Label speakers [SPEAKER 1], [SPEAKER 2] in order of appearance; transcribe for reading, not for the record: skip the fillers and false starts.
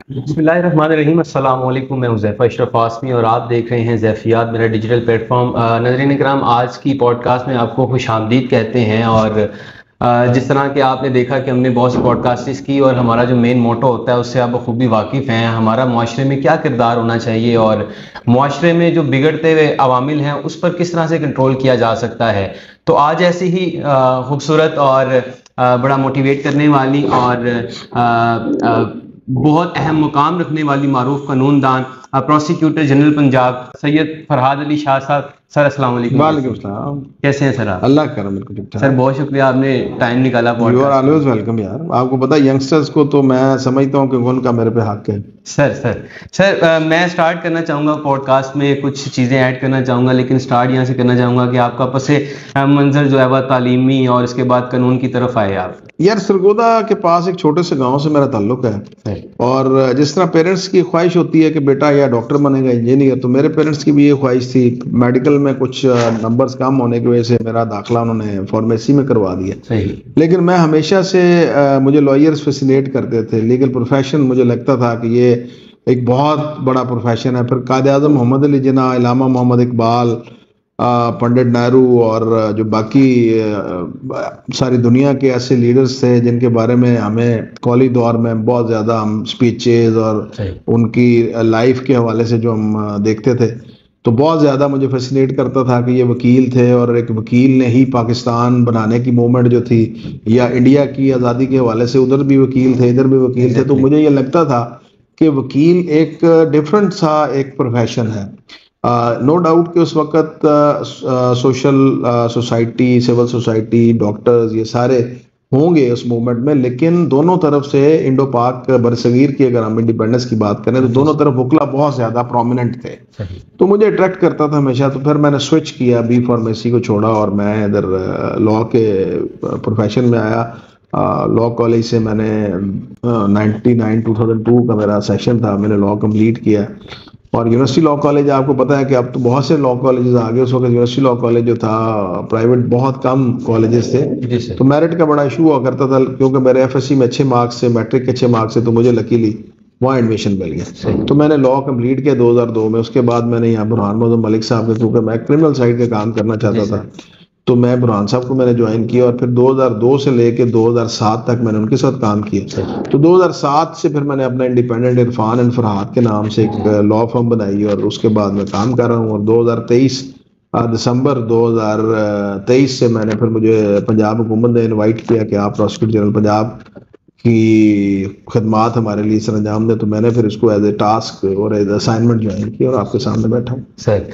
[SPEAKER 1] बिस्मिल्लाहिर्रहमानिर्रहीम। अस्सलाम वालेकुम। मैं हुज़ैफ़ा अशरफ आसमी और आप देख रहे हैं ज़ैफ़ियात, मेरा डिजिटल प्लेटफॉर्म। नाज़रीन इकराम, आज की पॉडकास्ट में आपको खुशामदीद कहते हैं। और जिस तरह के आपने देखा कि हमने बहुत सी पॉडकास्ट्स की और हमारा जो मेन मोटो होता है उससे आप बखूबी वाकिफ़ हैं, हमारा मुआशरे में क्या किरदार होना चाहिए और मुआशरे में जो बिगड़ते हुए अवामिल हैं उस पर किस तरह से कंट्रोल किया जा सकता है। तो आज ऐसी ही खूबसूरत और बड़ा मोटिवेट करने वाली और बहुत अहम मुकाम रखने वाली मारूफ कानूनदान प्रोसिक्यूटर जनरल पंजाब सैयद फरहाद अली शाह साहब, सर अस्सलाम वालेकुम।
[SPEAKER 2] वालेकुम सलाम।
[SPEAKER 1] कैसे हैं सर आप?
[SPEAKER 2] अल्लाह करम, बिल्कुल ठीक ठाक।
[SPEAKER 1] सर बहुत शुक्रिया, आपने टाइम निकाला
[SPEAKER 2] you our
[SPEAKER 1] podcast.
[SPEAKER 2] Always welcome यार। आपको पता है यंगस्टर्स को तो मैं समझता हूँ कि उनका मेरे पे हक है।
[SPEAKER 1] सर मैं स्टार्ट करना चाहूँगा पॉडकास्ट में, कुछ चीज़ें ऐड करना चाहूँगा, लेकिन स्टार्ट यहाँ से करना चाहूँगा कि आपका पस मंज़र जो है वह तालीमी और इसके बाद कानून की तरफ आए आप।
[SPEAKER 2] यार सरगोदा के पास एक छोटे से गांव से मेरा ताल्लुक है, और जिस तरह पेरेंट्स की ख्वाहिश होती है कि बेटा या डॉक्टर बनेगा, इंजीनियर, तो मेरे पेरेंट्स की भी ये ख्वाहिश थी। मेडिकल में कुछ नंबर्स कम होने की वजह से मेरा दाखिला उन्होंने फार्मेसी में करवा दिया।
[SPEAKER 1] सही।
[SPEAKER 2] लेकिन मैं हमेशा से मुझे लॉयर्स फैसिनेट करते थे। लीगल प्रोफेशन मुझे लगता था कि ये एक बहुत बड़ा प्रोफेशन है। फिर कायद आज़म मोहम्मद अली जिन्ना, इलामा मोहम्मद इकबाल, पंडित नेहरू और जो बाकी सारी दुनिया के ऐसे लीडर्स थे जिनके बारे में हमें कॉलेज दौर में बहुत ज़्यादा हम स्पीचेस और उनकी लाइफ के हवाले से जो हम देखते थे, तो बहुत ज़्यादा मुझे फैसिनेट करता था कि ये वकील थे और एक वकील ने ही पाकिस्तान बनाने की मूवमेंट जो थी, या इंडिया की आज़ादी के हवाले से उधर भी वकील थे इधर भी वकील थे। तो मुझे ये लगता था कि वकील एक डिफरेंट सा एक प्रोफेशन है। नो डाउट कि उस वक्त social society, civil society, doctors, ये सारे होंगे उस मूवमेंट में, लेकिन दोनों तरफ से इंडो पाक बरसगीर की अगर हम इंडिपेंडेंस की बात करें तो दोनों तरफ वकला बहुत ज़्यादा प्रोमिनेंट थे। तो मुझे अट्रैक्ट करता था हमेशा। तो फिर मैंने स्विच किया, बी फार्मेसी को छोड़ा और मैं इधर लॉ के प्रोफेशन में आया। लॉ कॉलेज से मैंने 2002 का मेरा सेशन था, मैंने लॉ कंप्लीट किया। और यूनिवर्सिटी लॉ कॉलेज, आपको पता है कि अब तो बहुत से लॉ कॉलेजेस आ गए। उस वक्त यूनिवर्सिटी लॉ कॉलेज जो था प्राइवेट बहुत कम कॉलेजेस थे, तो मेरिट का बड़ा इशू हुआ करता था। क्योंकि मेरे एफएससी में अच्छे मार्क्स से, मैट्रिक के अच्छे मार्क्स से, तो मुझे लकीली वहाँ एडमिशन मिल गया। तो मैंने लॉ कंप्लीट किया 2002 में। उसके बाद मैंने यहाँ बुरहान मोहम्मद मलिक साहब के, क्योंकि मैं क्रिमिनल साइड का काम करना चाहता था, तो मैं बुरहान साहब को मैंने ज्वाइन किया। और फिर 2002 से लेके 2007 तक मैंने उनके साथ काम किया। तो 2007 से फिर मैंने अपना इंडिपेंडेंट इरफान एंड फरहाद के नाम से एक लॉ फर्म बनाई और उसके बाद मैं काम कर रहा हूँ। और 2023 दिसंबर 2023 से मैंने फिर मुझे पंजाब हुकूमत ने इनवाइट किया कि आप प्रोसिक्यूटर जनरल पंजाब की खदमात हमारे लिए सर अंजाम दें। तो मैंने फिर इसको एज ए टास्क और एज असाइनमेंट ज्वाइन किया और आपके सामने बैठा हूँ।
[SPEAKER 1] सर